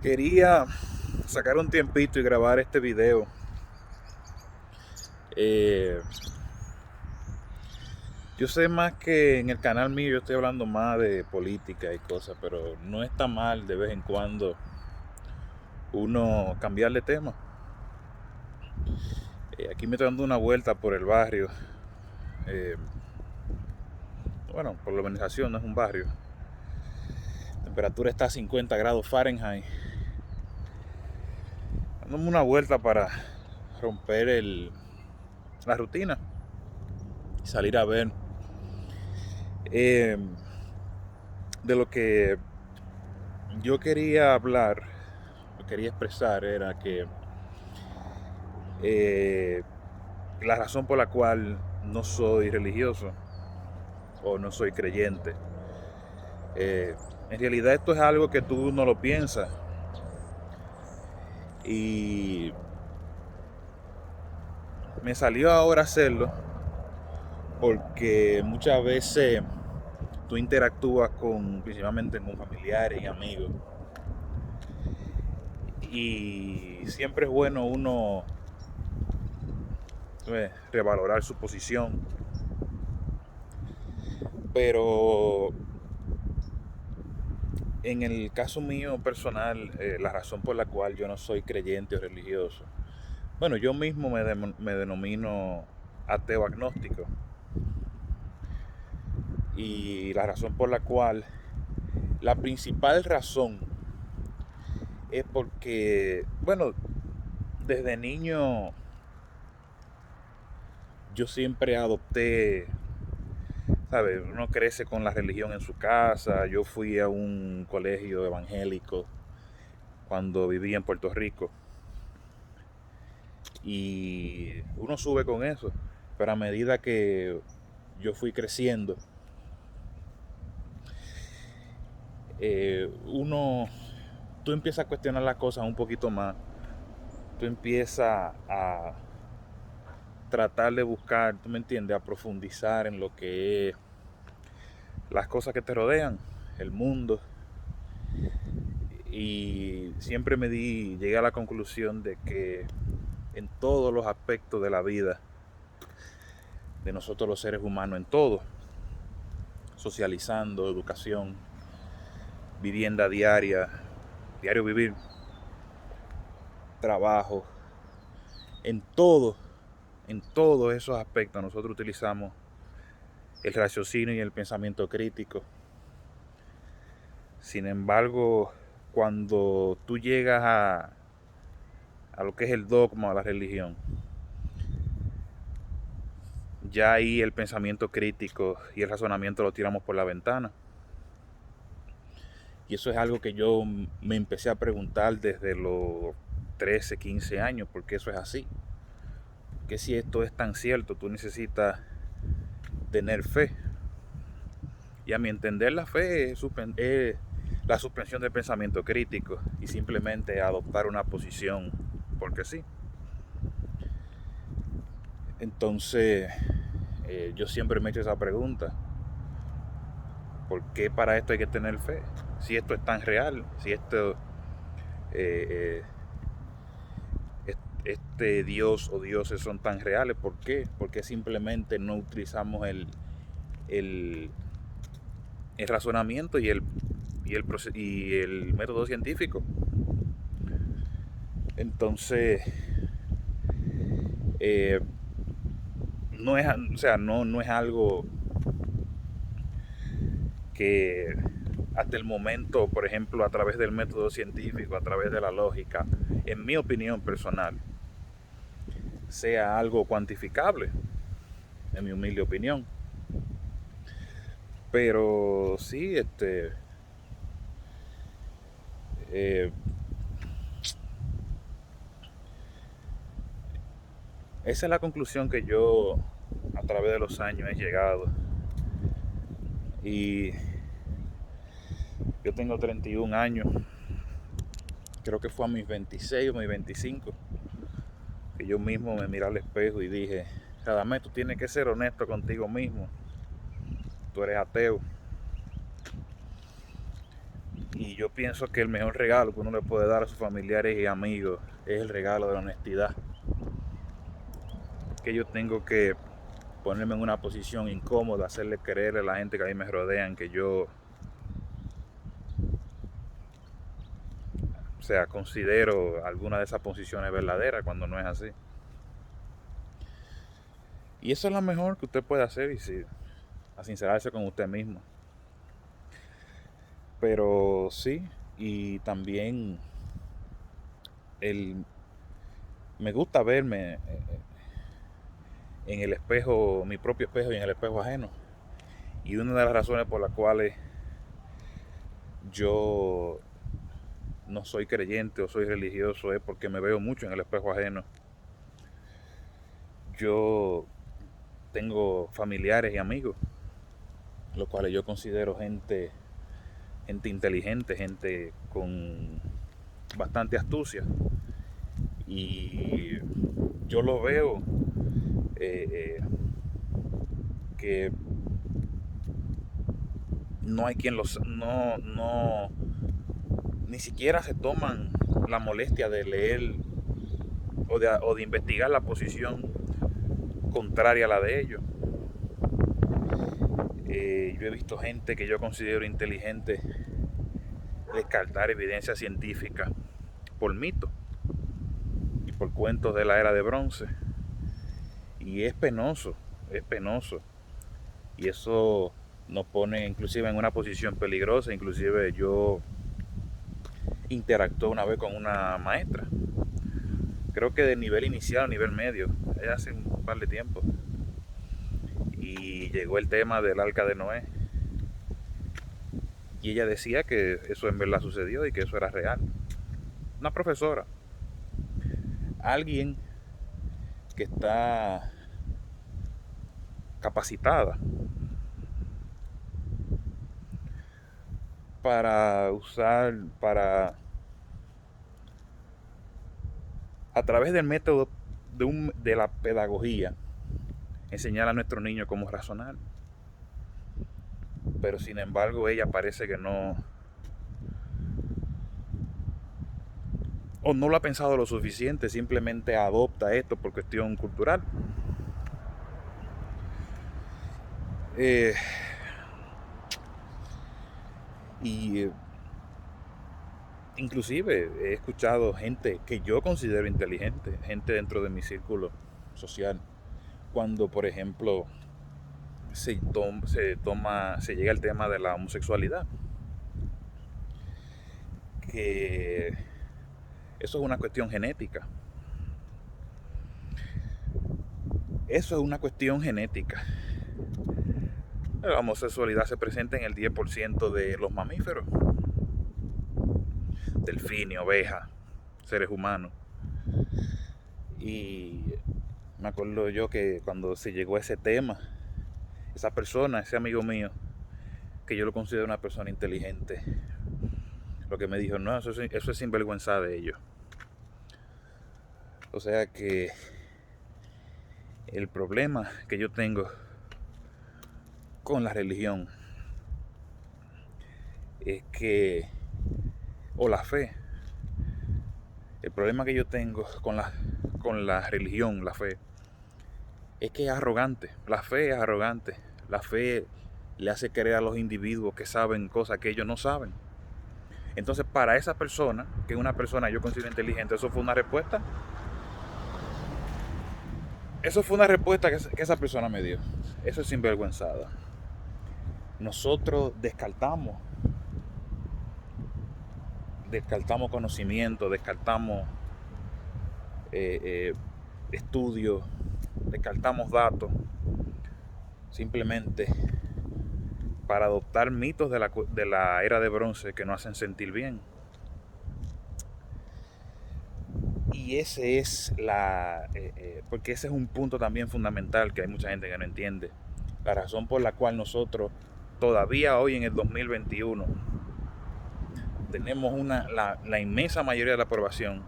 Quería sacar un tiempito y grabar este video. Eh, yo sé más que en el canal mío yo estoy hablando más de política y cosas, pero no está mal de vez en cuando uno cambiar de tema. Aquí me estoy dando una vuelta por el barrio. eh, bueno, por la urbanización, no es un barrio. La temperatura está a 50 grados Fahrenheit. Dándome una vuelta para romper la rutina y salir a ver. Eh, de lo que yo quería hablar, lo que quería expresar era que eh, la razón por la cual no soy religioso o no soy creyente, eh, en realidad esto es algo que tú no lo piensas y me salió ahora hacerlo porque muchas veces tú interactúas principalmente con familiares y amigos, y siempre es bueno uno revalorar su posición, pero en el caso mío personal, la razón por la cual yo no soy creyente o religioso, bueno, yo mismo me denomino ateo agnóstico, y la razón por la cual, la principal razón es porque, bueno, desde niño yo siempre adopté, ¿sabes? Uno crece con la religión en su casa. Yo fui a un colegio evangélico cuando vivía en Puerto Rico y uno sube con eso, pero a medida que yo fui creciendo, uno, tú empiezas a cuestionar las cosas un poquito más, tú empiezas a tratar de buscar, tú me entiendes, a profundizar en lo que es las cosas que te rodean, el mundo, y siempre llegué a la conclusión de que en todos los aspectos de la vida, de nosotros los seres humanos, en todo, socializando, educación, vivienda diaria, diario vivir, trabajo, en todo, en todos esos aspectos nosotros utilizamos el raciocinio y el pensamiento crítico. Sin embargo, cuando tú llegas a lo que es el dogma o la religión, ya ahí el pensamiento crítico y el razonamiento lo tiramos por la ventana. Y eso es algo que yo me empecé a preguntar desde los 13, 15 años, porque eso es así. Que si esto es tan cierto, tú necesitas tener fe. Y a mi entender, la fe es la suspensión del pensamiento crítico y simplemente adoptar una posición porque sí. Entonces, yo siempre me he hecho esa pregunta: ¿por qué para esto hay que tener fe? Si esto es tan real, si eh, este Dios o dioses son tan reales, ¿por qué? ¿Por qué simplemente no utilizamos el, el razonamiento y el método científico? Entonces, eh, no es, o sea, no es algo que hasta el momento, por ejemplo, a través del método científico, a través de la lógica, en mi opinión personal, sea algo cuantificable, en mi humilde opinión. Pero sí, eh, esa es la conclusión que yo a través de los años he llegado. Y yo tengo 31 años. Creo que fue a mis 26 o mis 25 que yo mismo me miré al espejo y dije: Radamés, tú tienes que ser honesto contigo mismo. Tú eres ateo. Y yo pienso que el mejor regalo que uno le puede dar a sus familiares y amigos es el regalo de la honestidad. Que yo tengo que ponerme en una posición incómoda, hacerle creer a la gente que a mí me rodean que yo, o sea, considero alguna de esas posiciones verdaderas cuando no es así. Y eso es lo mejor que usted puede hacer, y sí, a sincerarse con usted mismo. Pero sí, y también el, me gusta verme en el espejo, mi propio espejo y en el espejo ajeno. Y una de las razones por las cuales yo no soy creyente o soy religioso es porque me veo mucho en el espejo ajeno. Yo tengo familiares y amigos, los cuales yo considero gente inteligente, gente con bastante astucia. Y yo lo veo que no hay quien los ni siquiera se toman la molestia de leer o de investigar la posición contraria a la de ellos. Yo he visto gente que yo considero inteligente descartar evidencia científica por mitos y por cuentos de la era de bronce. Y es penoso, es penoso. Y eso nos pone inclusive en una posición peligrosa. Inclusive yo interactué una vez con una maestra, creo que de nivel inicial o nivel medio, hace un par de tiempo. Y llegó el tema del arca de Noé. Y ella decía que eso en verdad sucedió y que eso era real. Una profesora, alguien que está capacitada para usar, a través del método de la pedagogía, enseñar a nuestros niños cómo razonar. Pero sin embargo ella parece que no, o no lo ha pensado lo suficiente, simplemente adopta esto por cuestión cultural. Inclusive he escuchado gente que yo considero inteligente, gente dentro de mi círculo social, cuando por ejemplo se llega al tema de la homosexualidad, que eso es una cuestión genética. Eso es una cuestión genética. La homosexualidad se presenta en el 10% de los mamíferos, delfines, ovejas, seres humanos. Y me acuerdo yo que cuando se llegó a ese tema, esa persona, ese amigo mío, que yo lo considero una persona inteligente, lo que me dijo, no, eso es sinvergüenza de ellos. O sea que el problema que yo tengo con la religión es que, o la fe, el problema que yo tengo con la religión, la fe, es que es arrogante. La fe es arrogante. La fe le hace creer a los individuos que saben cosas que ellos no saben. Entonces, para esa persona, que es una persona yo considero inteligente, eso fue una respuesta. Eso fue una respuesta que esa persona me dio. Eso es sinvergüenzada. Nosotros descartamos conocimiento, descartamos estudios, descartamos datos, simplemente para adoptar mitos de la era de bronce que nos hacen sentir bien. Y ese es porque ese es un punto también fundamental que hay mucha gente que no entiende. La razón por la cual nosotros todavía hoy en el 2021 tenemos la inmensa mayoría de la población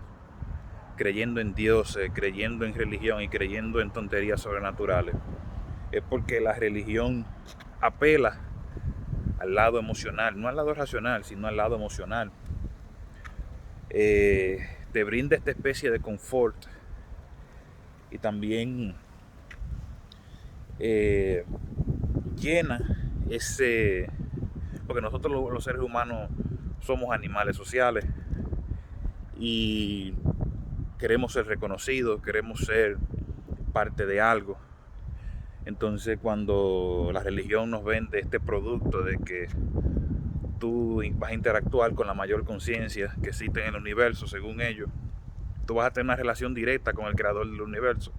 creyendo en dioses, creyendo en religión y creyendo en tonterías sobrenaturales, es porque la religión apela al lado emocional, no al lado racional, sino al lado emocional. Te brinda esta especie de confort y también llena ese, porque nosotros los seres humanos somos animales sociales y queremos ser reconocidos, queremos ser parte de algo. Entonces cuando la religión nos vende este producto de que tú vas a interactuar con la mayor conciencia que existe en el universo, según ellos, tú vas a tener una relación directa con el creador del universo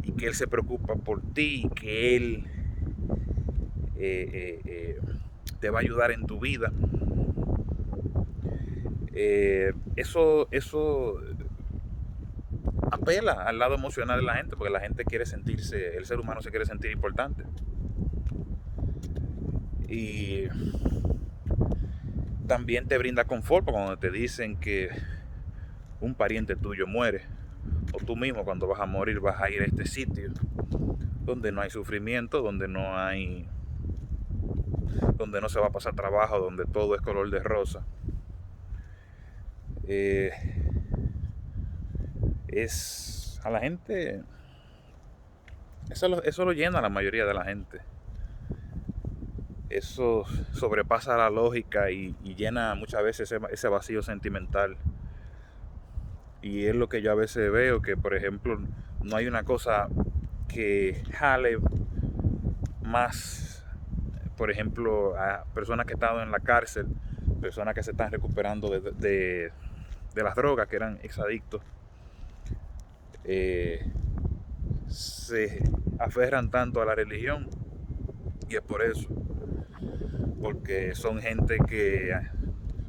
y que él se preocupa por ti y que él te va a ayudar en tu vida. Eso apela al lado emocional de la gente, porque la gente quiere sentirse, el ser humano se quiere sentir importante. Y también te brinda confort cuando te dicen que un pariente tuyo muere, o tú mismo cuando vas a morir vas a ir a este sitio donde no hay sufrimiento, donde no se va a pasar trabajo, donde todo es color de rosa. Es a la gente, eso lo llena a la mayoría de la gente. Eso sobrepasa la lógica y llena muchas veces ese vacío sentimental. Y es lo que yo a veces veo, que por ejemplo no hay una cosa que jale más, por ejemplo, a personas que están en la cárcel, personas que se están recuperando de las drogas, que eran exadictos, se aferran tanto a la religión, y es por eso, porque son gente que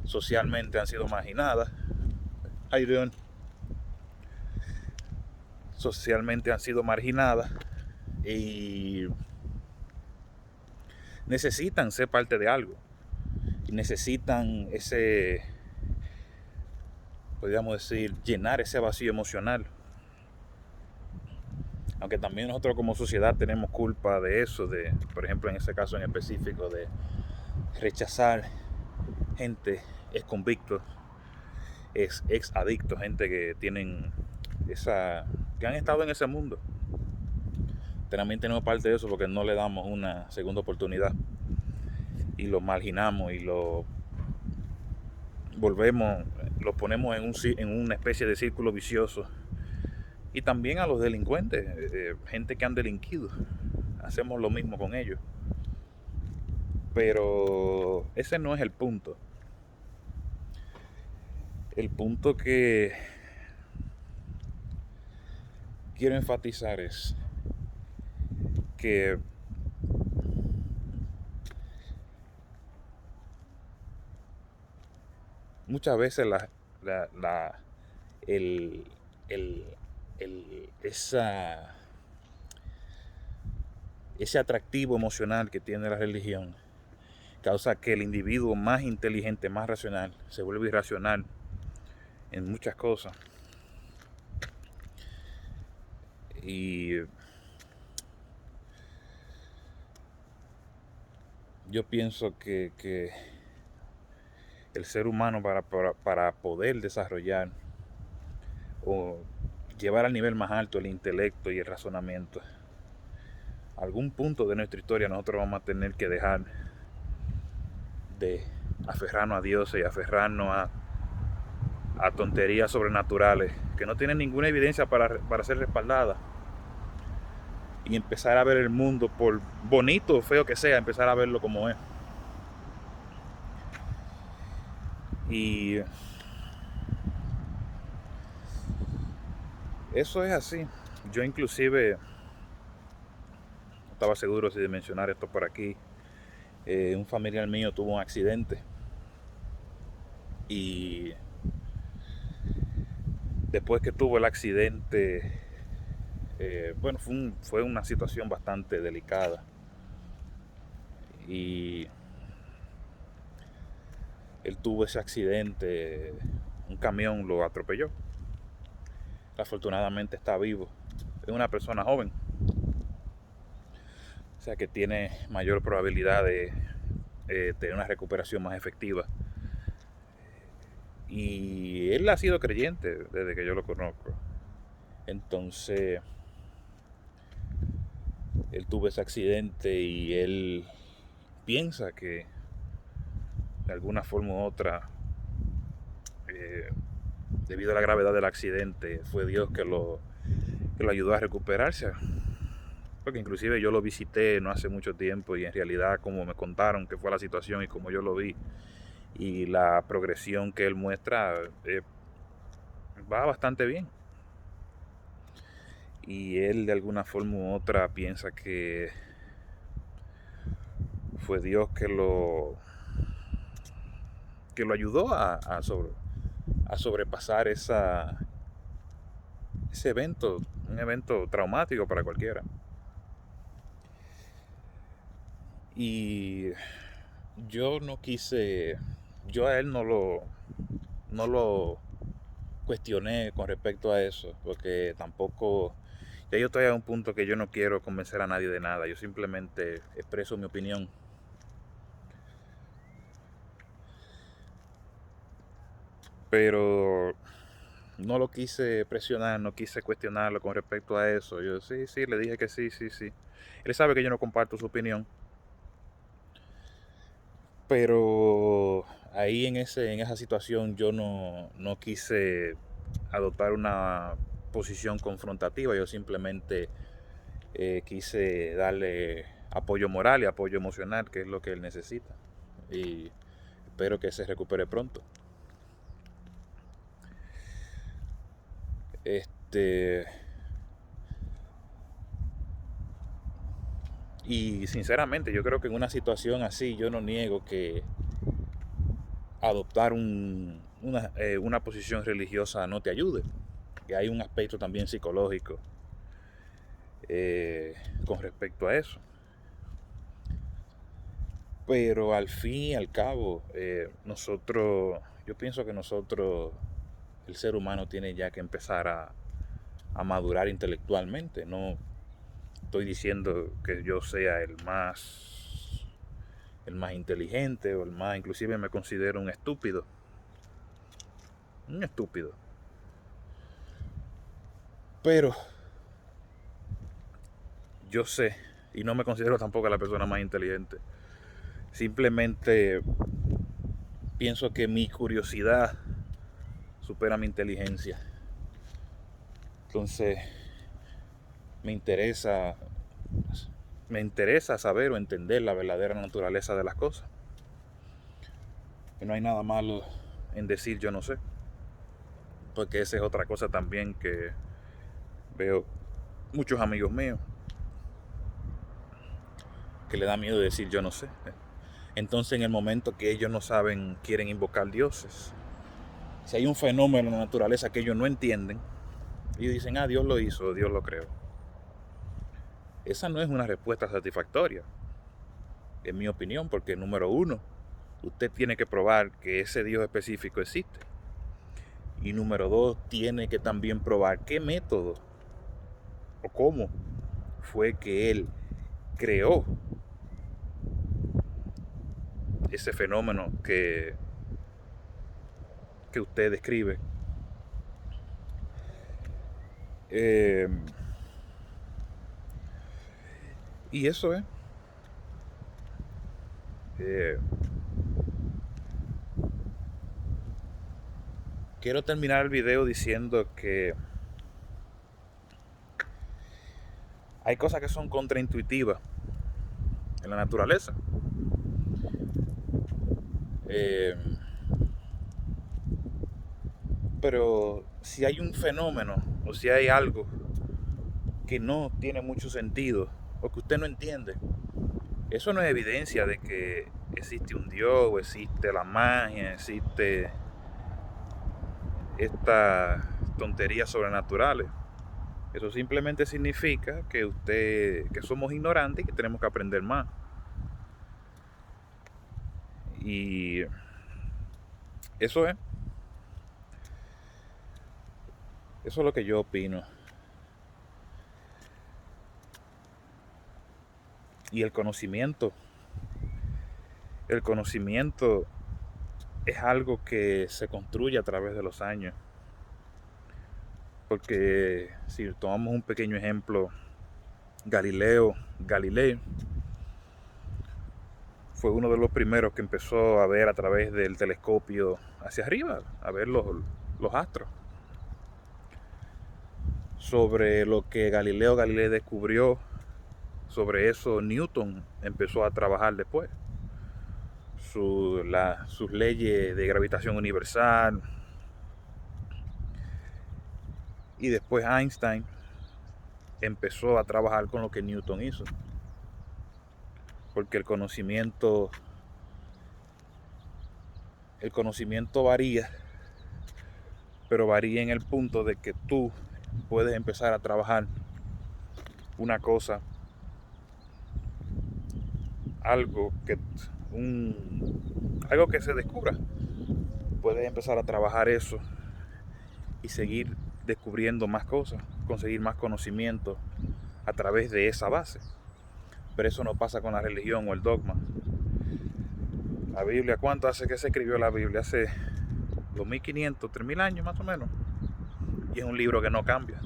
socialmente han sido marginadas. Socialmente han sido marginadas y necesitan ser parte de algo, y necesitan podríamos decir, llenar ese vacío emocional. Aunque también nosotros como sociedad tenemos culpa de eso, de, por ejemplo, en ese caso en específico, de rechazar gente ex convictos, ex adictos, gente que tienen que han estado en ese mundo. También tenemos parte de eso porque no le damos una segunda oportunidad y lo marginamos y lo ponemos en una especie de círculo vicioso. Y también a los delincuentes, gente que han delinquido, hacemos lo mismo con ellos. Pero ese no es el punto. El punto que quiero enfatizar es que muchas veces ese atractivo emocional que tiene la religión causa que el individuo más inteligente, más racional, se vuelve irracional en muchas cosas. Y yo pienso que el ser humano para poder desarrollar o llevar al nivel más alto el intelecto y el razonamiento, algún punto de nuestra historia nosotros vamos a tener que dejar de aferrarnos a Dios y aferrarnos a tonterías sobrenaturales que no tienen ninguna evidencia para ser respaldadas, y empezar a ver el mundo, por bonito o feo que sea, empezar a verlo como es. Y eso es así. Yo inclusive no estaba seguro si de mencionar esto por aquí. Un familiar mío tuvo un accidente y después que tuvo el accidente, bueno, fue una situación bastante delicada y él tuvo ese accidente, un camión lo atropelló. Afortunadamente está vivo. Es una persona joven, o sea que tiene mayor probabilidad de tener una recuperación más efectiva. Y él ha sido creyente desde que yo lo conozco. Entonces, él tuvo ese accidente y él piensa que de alguna forma u otra, debido a la gravedad del accidente, fue Dios que lo ayudó a recuperarse. Porque inclusive yo lo visité no hace mucho tiempo y en realidad como me contaron que fue la situación y como yo lo vi y la progresión que él muestra, va bastante bien. Y él de alguna forma u otra piensa que fue Dios que lo ayudó a sobrepasar ese evento, un evento traumático para cualquiera. Y yo a él no lo cuestioné con respecto a eso, porque tampoco, ya yo estoy a un punto que yo no quiero convencer a nadie de nada, yo simplemente expreso mi opinión. Pero no lo quise presionar, no quise cuestionarlo con respecto a eso. Yo sí, le dije que sí. Él sabe que yo no comparto su opinión, pero ahí en esa situación yo no quise adoptar una posición confrontativa, yo simplemente quise darle apoyo moral y apoyo emocional, que es lo que él necesita. Y espero que se recupere pronto. Y sinceramente yo creo que en una situación así yo no niego que adoptar una posición religiosa no te ayude. Que hay un aspecto también psicológico con respecto a eso. Pero al fin y al cabo, yo pienso que el ser humano tiene ya que empezar a madurar intelectualmente. No estoy diciendo que yo sea el más inteligente o inclusive me considero un estúpido. Pero yo sé, y no me considero tampoco la persona más inteligente. Simplemente pienso que mi curiosidad supera mi inteligencia. Entonces, me interesa saber o entender la verdadera naturaleza de las cosas. Y no hay nada malo en decir yo no sé. Porque esa es otra cosa también que veo muchos amigos míos que le da miedo decir yo no sé. Entonces en el momento que ellos no saben, quieren invocar dioses. Si hay un fenómeno en la naturaleza que ellos no entienden, ellos dicen, Dios lo hizo, Dios lo creó. Esa no es una respuesta satisfactoria, en mi opinión, porque número uno, usted tiene que probar que ese Dios específico existe. Y número dos, tiene que también probar qué método o cómo fue que él creó ese fenómeno que usted describe. Y eso es. Quiero terminar el video diciendo que hay cosas que son contraintuitivas en la naturaleza. Pero si hay un fenómeno o si hay algo que no tiene mucho sentido o que usted no entiende, eso no es evidencia de que existe un Dios o existe la magia, existe estas tonterías sobrenaturales. Eso simplemente significa que somos ignorantes y que tenemos que aprender más. Y eso es lo que yo opino. Y el conocimiento El conocimiento es algo que se construye a través de los años. Porque si tomamos un pequeño ejemplo, Galileo Galilei fue uno de los primeros que empezó a ver a través del telescopio hacia arriba, a ver los astros. Sobre lo que Galileo Galilei descubrió, sobre eso Newton empezó a trabajar después. Sus leyes de gravitación universal. Y después Einstein empezó a trabajar con lo que Newton hizo. Porque el conocimiento varía, pero varía en el punto de que tú puedes empezar a trabajar una cosa, algo que se descubra. Puedes empezar a trabajar eso y seguir descubriendo más cosas, conseguir más conocimiento a través de esa base. Pero eso no pasa con la religión o el dogma. La Biblia, ¿cuánto hace que se escribió la Biblia? Hace 2500, 3000 años más o menos. Y es un libro que no cambia.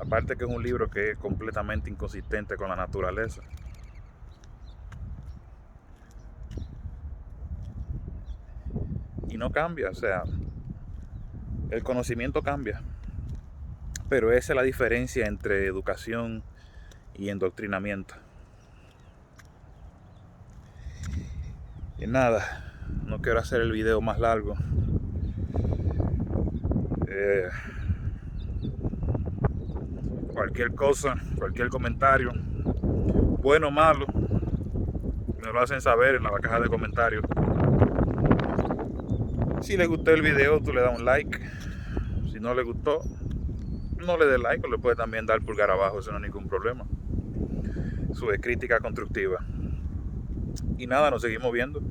Aparte que es un libro que es completamente inconsistente con la naturaleza. Y no cambia, o sea, el conocimiento cambia. Pero esa es la diferencia entre educación y endoctrinamiento. Y nada, no quiero hacer el video más largo. Cualquier cosa, cualquier comentario, bueno o malo, me lo hacen saber en la caja de comentarios. Si les gustó el video, tú le das un like. Si no le gustó, no le des like, o le puedes también dar pulgar abajo, eso no es ningún problema. Sube crítica constructiva. Y nada, nos seguimos viendo.